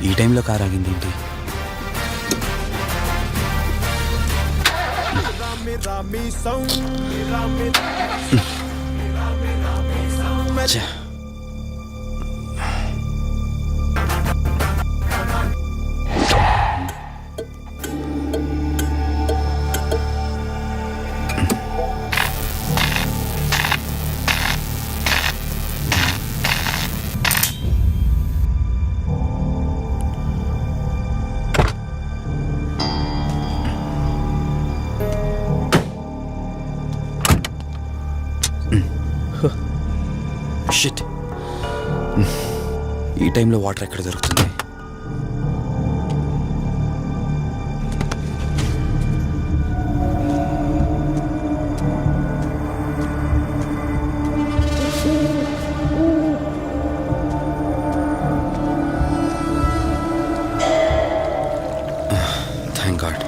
ఈ టైంలో కార్ ఆగింది ఏంటి? ఛే. షిట్. ఈ టైంలో వాటర్ ఎక్కడ దొరుకుతుంది? Thank God.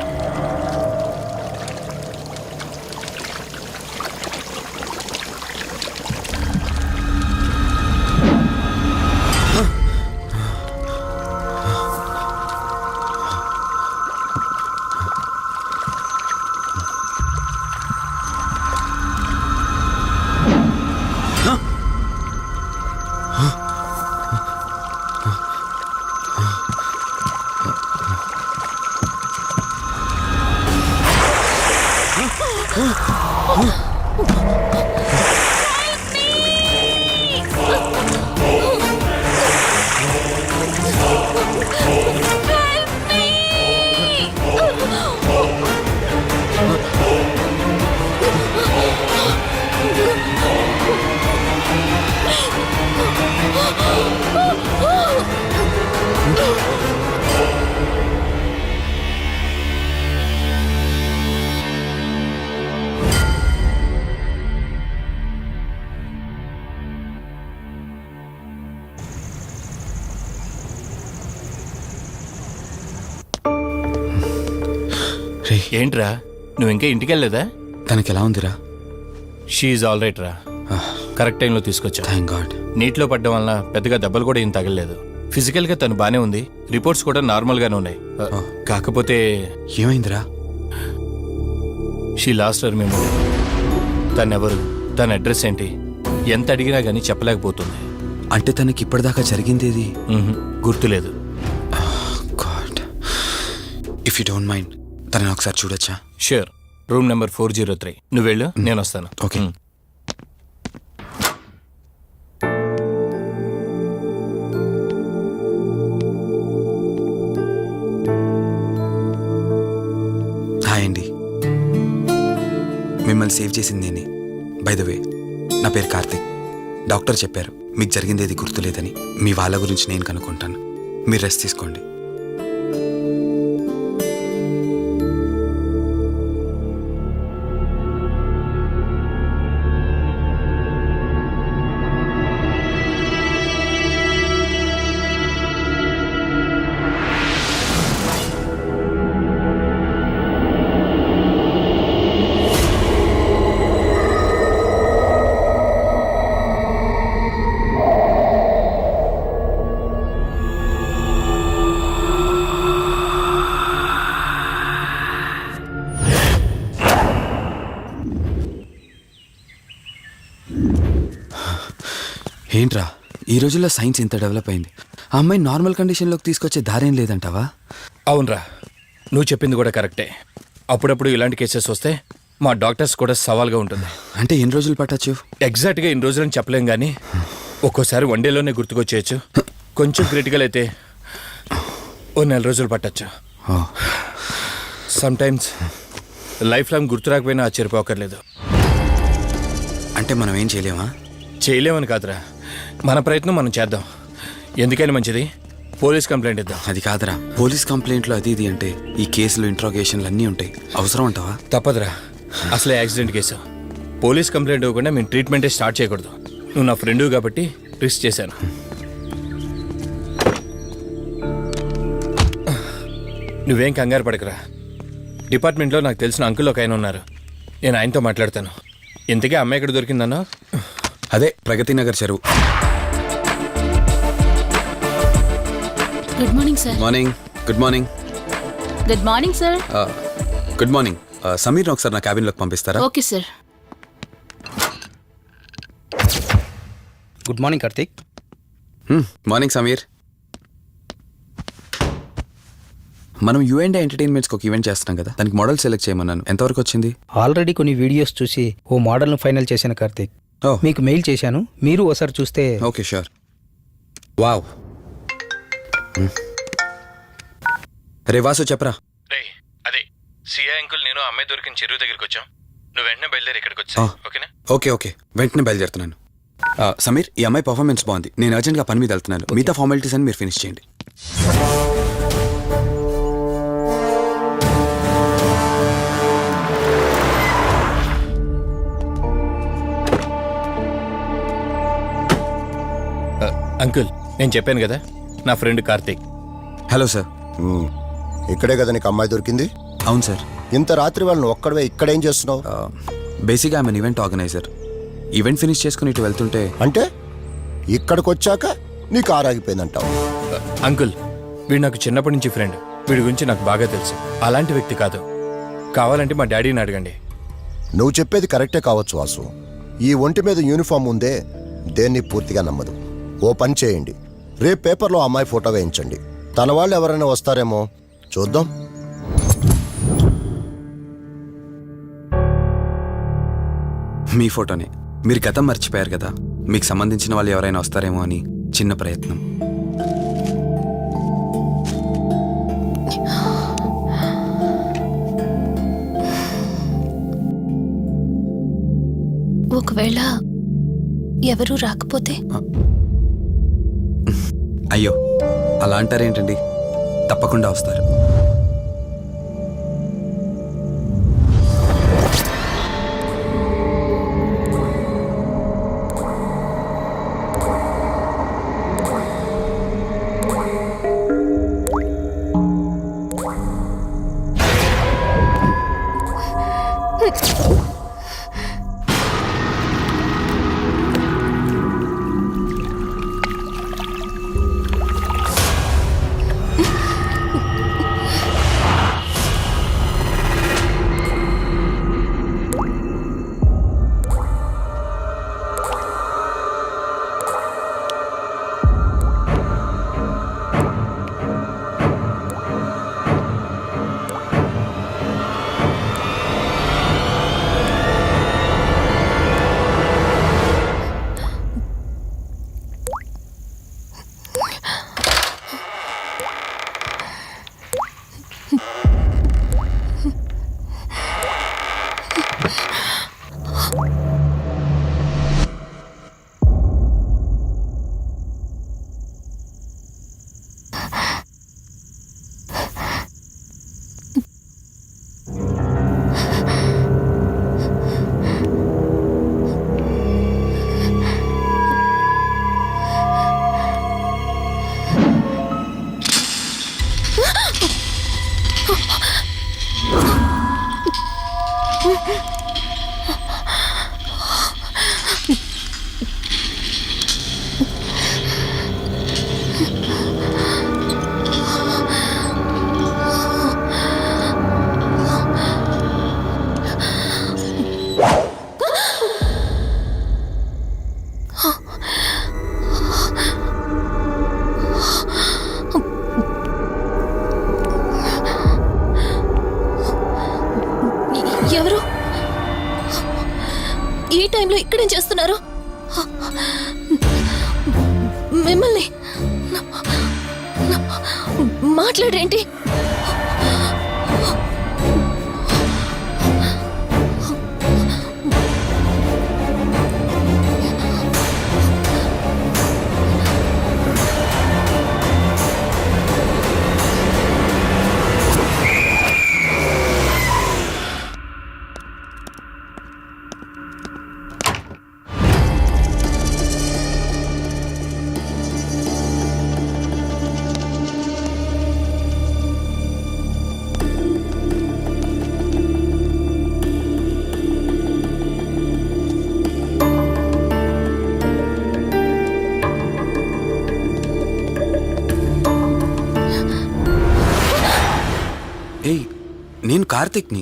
ఏంట్రా నువ్వు ఇంకా ఇంటికి వెళ్ళలేదా? తనకి ఎలా ఉందిరా? షీఈ్ ఆల్ రైట్ రా. కరెక్ట్ టైంలో తీసుకొచ్చా. Thank God. నీటిలో పడ్డం వల్ల పెద్దగా దెబ్బలు కూడా ఏం తగలలేదు. ఫిజికల్గా తను బానే ఉంది. రిపోర్ట్స్ కూడా నార్మల్గానే ఉన్నాయి. కాకపోతే ఏమైందిరా? She lost her memory. తనెవరు, తన అడ్రస్ ఏంటి, ఎంత అడిగినా కానీ చెప్పలేకపోతుంది. అంటే తనకి ఇప్పటిదాకా జరిగిందేది గుర్తులేదు. God, if you don't mind తనని ఒకసారి చూడొచ్చా? ష్యూర్. Room number 403. నువ్వు వెళ్ళు, నేను వస్తాను. ఓకే. హాయ్ అండి, మిమ్మల్ని సేవ్ చేసింది నేనే. బై ద వే, నా పేరు కార్తిక్. డాక్టర్ చెప్పారు మీకు జరిగిందేది గుర్తులేదని. మీ వాళ్ళ గురించి నేను కనుక్కుంటాను. మీరు రెస్ట్ తీసుకోండి. ఏంట్రా, ఈ రోజుల్లో సైన్స్ ఇంత డెవలప్ అయింది. ఆ అమ్మాయి నార్మల్ కండిషన్లోకి తీసుకొచ్చే దారేం లేదంటావా? అవునరా, నువ్వు చెప్పింది కూడా కరెక్టే. అప్పుడప్పుడు ఇలాంటి కేసెస్ వస్తే మా డాక్టర్స్ కూడా సవాల్గా ఉంటుంది. అంటే ఎన్ని రోజులు పట్టచ్చు? ఎగ్జాక్ట్గా ఇన్ని రోజులని చెప్పలేం కానీ ఒక్కోసారి 1 డేలోనే గుర్తుకొచ్చేయచ్చు. కొంచెం క్రిటికల్ అయితే ఓ 4 రోజులు పట్టచ్చు. సమ్టైమ్స్ లైఫ్ లాంగ్ గుర్తు రాకపోయినా ఆశ్చర్యపోకర్లేదు. అంటే మనం ఏం చేయలేమా? చేయలేమని కాదురా, మన ప్రయత్నం మనం చేద్దాం. ఎందుకని మంచిది, పోలీస్ కంప్లైంట్ ఇద్దాం. అది కాదురా, పోలీస్ కంప్లైంట్లో అది ఇది అంటే ఈ కేసులు ఇంట్రాగేషన్లు అన్నీ ఉంటాయి. అవసరం అంటావా? తప్పదురా, అసలే యాక్సిడెంట్ కేసు. పోలీస్ కంప్లైంట్ ఇవ్వకుండా మేము ట్రీట్మెంటే స్టార్ట్ చేయకూడదు. నువ్వు నా ఫ్రెండు కాబట్టి రిస్క్ చేశాను. నువ్వేం కంగారు పడకరా. డిపార్ట్మెంట్లో నాకు తెలిసిన అంకుల్ ఒక ఆయన ఉన్నారు. నేను ఆయనతో మాట్లాడతాను. ఇంతకీ అమ్మాయి ఎక్కడ దొరికిందన్నా? అదే ప్రగతి నగర్ చెరువు. Good morning sir. Morning. Good morning. Good morning sir. Good morning. సమీర్ని ఒకసారి నా క్యాబిన్లోకి పంపిస్తారా? Okay sir. Good morning Karthik. Morning Sameer. మనం యుఎండే ఎంటర్టైన్మెంట్స్కి ఒక ఈవెంట్ చేస్తున్నాం కదా, దానికి మోడల్ సెలెక్ట్ చేయమన్నాను. ఎంతవరకు వచ్చింది? ఆల్రెడీ కొన్ని వీడియోస్ చూసి ఓ మోడల్ను ఫైనల్ చేశాను కార్తీక్. ఓ మీకు మెయిల్ చేశాను, మీరు ఒకసారి చూస్తే. Okay sure. వావ్. రే వాసు చెప్పరా. రే అదే సిఐ అంకుల్ నేను అమ్మాయి దొరికిన చెరువు దగ్గరికి వచ్చాం. నువ్వు వెంటనే బయలుదేరి ఇక్కడికి వచ్చా. ఓకేనా? ఓకే వెంటనే బయలుదేరుతున్నాను. సమీర్, ఈ అమ్మాయి పర్ఫార్మెన్స్ బాగుంది. నేను అర్జెంట్గా పని మీద వెళ్తున్నాను. మిగతా ఫార్మాలిటీస్ అని మీరు ఫినిష్ చేయండి. అంకుల్ నేను చెప్పాను కదా, నా ఫ్రెండ్ కార్తీక్. Hello sir. ఇక్కడే కదా నీకు అమ్మాయి దొరికింది? అవును సార్. ఇంత రాత్రి వాళ్ళని ఒక్కడవే ఇక్కడేం చేస్తున్నావు? బేసిక్గా I'm event organiser. Event finish చేసుకుని ఇటు వెళ్తుంటే అంటే ఇక్కడికి వచ్చాక నీ కారు ఆగిపోయిందంటావు? అంకుల్ వీడు నాకు చిన్నప్పటి నుంచి ఫ్రెండ్. వీడి గురించి నాకు బాగా తెలుసు. అలాంటి వ్యక్తి కాదు. కావాలంటే మా డాడీని అడగండి. నువ్వు చెప్పేది కరెక్టే కావచ్చు వాసు. ఈ ఒంటి మీద యూనిఫామ్ ఉందే దేన్ని పూర్తిగా నమ్మదు. ఓ పని చేయండి, రేపు పేపర్లో అమ్మాయి ఫోటో వేయించండి. తన వాళ్ళు ఎవరైనా వస్తారేమో చూద్దాం. మీ ఫోటోనే. మీరు గతం మర్చిపోయారు కదా, మీకు సంబంధించిన వాళ్ళు ఎవరైనా వస్తారేమో అని చిన్న ప్రయత్నం. ఒకవేళ ఎవరూ రాకపోతే? అయ్యో అలా అంటారేంటండి, తప్పకుండా వస్తారు. ఎవరు ఈ టైంలో ఇక్కడేం చేస్తున్నారు? మిమ్మల్ని మాట్లాడేంటి? నేను కార్తిక్ని.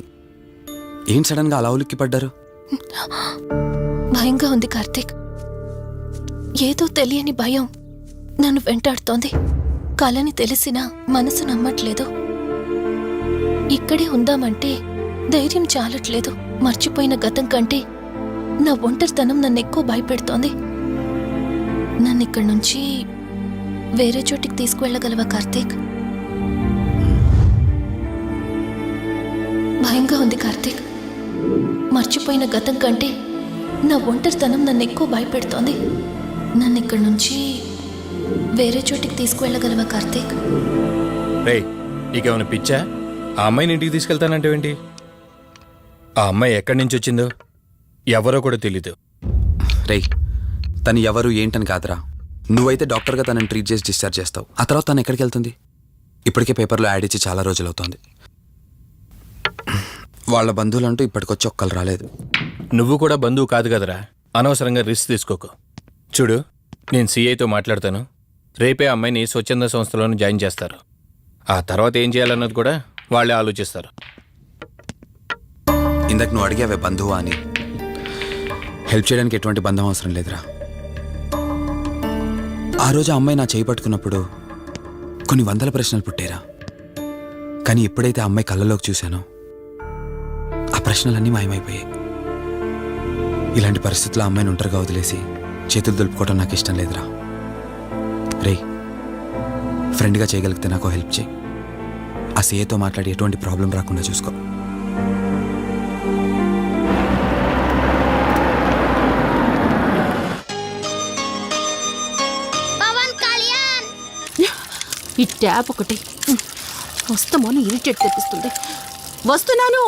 ఏం సడన్గా అలా ఉలిక్కి పడ్డారు? భయంగా ఉంది కార్తీక్. ఏదో తెలియని భయం నన్ను వెంటాడుతోంది. కలని తెలిసినా మనసు నమ్మట్లేదు. ఇక్కడే ఉందామంటే ధైర్యం చాలట్లేదు. మర్చిపోయిన గతం కంటే నా ఒంటరితనం నన్ను ఎక్కువ భయపెడుతోంది. నన్ను ఇక్కడి నుంచి వేరే చోటికి తీసుకువెళ్ళగలవా కార్తీక్? భయంగా ఉంది కార్తీక్. మర్చిపోయిన గతం కంటే నా ఒంటరితనం నన్ను ఎక్కువ భయపెడుతోంది. నన్ను ఇక్కడి నుంచి వేరే చోటికి తీసుకువెళ్ళగలవా కార్తీక్? రేయ్, నీకేమైనా పిచ్చా? ఆ అమ్మాయిని ఇంటికి తీసుకెళ్తానంటేవేంటి? ఆ అమ్మాయి ఎక్కడి నుంచి వచ్చిందో ఎవరో కూడా తెలీదు. రేయ్, తను ఎవరు ఏంటని కాదురా. నువ్వైతే డాక్టర్గా తనని ట్రీట్ చేసి డిశ్చార్జ్ చేస్తావు. ఆ తర్వాత తను ఎక్కడికి వెళ్తుంది? ఇప్పటికే పేపర్లో యాడ్ ఇచ్చి చాలా రోజులు అవుతోంది. వాళ్ళ బంధువులంటూ ఇప్పటికొచ్చి ఒక్కరు రాలేదు. నువ్వు కూడా బంధువు కాదు కదరా. అనవసరంగా రిస్క్ తీసుకోకు. చూడు, నేను సిఐతో మాట్లాడతాను. రేపే అమ్మాయిని స్వచ్ఛంద సంస్థలోనే జాయిన్ చేస్తారు. ఆ తర్వాత ఏం చేయాలన్నది కూడా వాళ్ళే ఆలోచిస్తారు. ఇందాక నువ్వు అడిగావే బంధువా అని. హెల్ప్ చేయడానికి ఎటువంటి బంధం అవసరం లేదురా. ఆ రోజు ఆ అమ్మాయి నా చేయి పట్టుకున్నప్పుడు కొన్ని వందల ప్రశ్నలు పుట్టేరా. కానీ ఎప్పుడైతే ఆ అమ్మాయి కళ్ళలోకి చూశానో ఆ ప్రశ్నలన్నీ మాయమైపోయాయి. ఇలాంటి పరిస్థితుల్లో ఆ అమ్మాయిని ఒంటరిగా వదిలేసి చేతులు దులుపుకోవడం నాకు ఇష్టం లేదురా. రేయ్, ఫ్రెండ్గా చేయగలిగితే నాకు హెల్ప్ చేయి. ఆ సీఏతో మాట్లాడి ఎటువంటి ప్రాబ్లం రాకుండా చూసుకో. ఈ ట్యాప్ ఒకటి వస్తామని ఇరిటేట్ తెప్పిస్తుంది. వస్తున్నాను.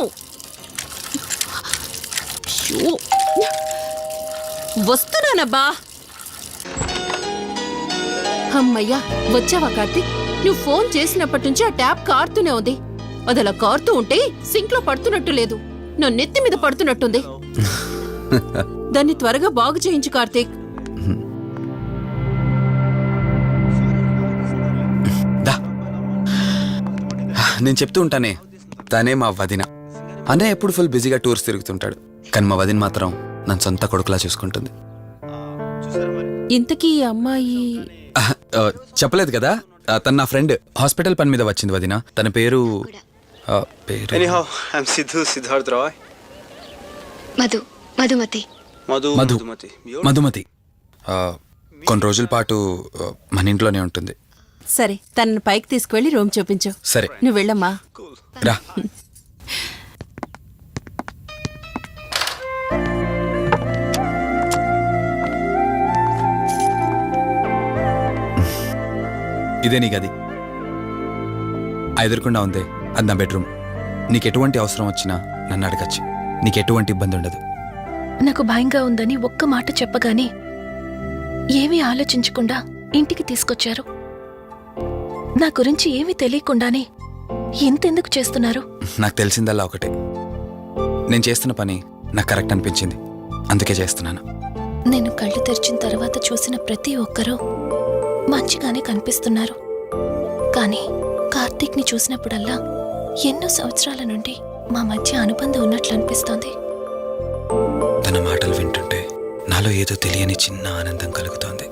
షో. వస్తున్నానబ్బా. అమ్మయ్యా, వచ్చావా కార్తీక్? నువ్వు ఫోన్ చేసినప్పటి నుంచి ఆ ట్యాప్ కారుతూనే ఉంది. అది అలా కారుతూ ఉంటే సింక్ లో పడుతున్నట్టు లేదు, నా నెత్తి మీద పడుతున్నట్టుంది. దాన్ని త్వరగా బాగు చేయించు కార్తీక్. నేను చెప్తూ ఉంటానే, తనే మా వదిన. అన్నయ్య ఎప్పుడు ఫుల్ బిజీగా టూర్స్ తిరుగుతుంటాడు. కానీ మా వదిన మాత్రం నన్ను సొంత కొడుకులా చూసుకుంటుంది. ఇంతకీ ఈ అమ్మాయి చెప్పలేదు కదా, తను నా ఫ్రెండ్. హాస్పిటల్ పని మీద వచ్చింది వదిన. తన పేరు Anyhow, I'm Siddharth Roy. Madhumati. Madhumati. కొన్ని రోజుల పాటు మన ఇంట్లోనే ఉంటుంది. సరే, తనను పైకి తీసుకువెళ్ళి రూమ్ చూపించు. సరే, నువ్వు వెళ్ళమ్మా. రా. ఇదే నీ గది. ఎదురుకుండా ఉందే, అది నా బెడ్రూమ్. నీకు ఎటువంటి అవసరం వచ్చినా నన్ను అడగచ్చు. నీకు ఎటువంటి ఇబ్బంది ఉండదు. నాకు భయంగా ఉందని ఒక్క మాట చెప్పగానే ఏమీ ఆలోచించకుండా ఇంటికి తీసుకొచ్చారు. నా గురించి ఏమీ తెలియకుండానే ఎంతెందుకు చేస్తున్నారు? నాకు తెలిసిందల్లా ఒకటే, నేను చేస్తున్న పని నాకు కరెక్ట్ అనిపించింది, అందుకే చేస్తున్నాను. నేను కళ్ళు తెరిచిన తర్వాత చూసిన ప్రతి ఒక్కరూ మంచిగానే కనిపిస్తున్నారు. కానీ కార్తీక్ని చూసినప్పుడల్లా ఎన్నో సంవత్సరాల నుండి మా మధ్య అనుబంధం ఉన్నట్లు అనిపిస్తోంది. తన మాటలు వింటుంటే నాలో ఏదో తెలియని చిన్న ఆనందం కలుగుతోంది.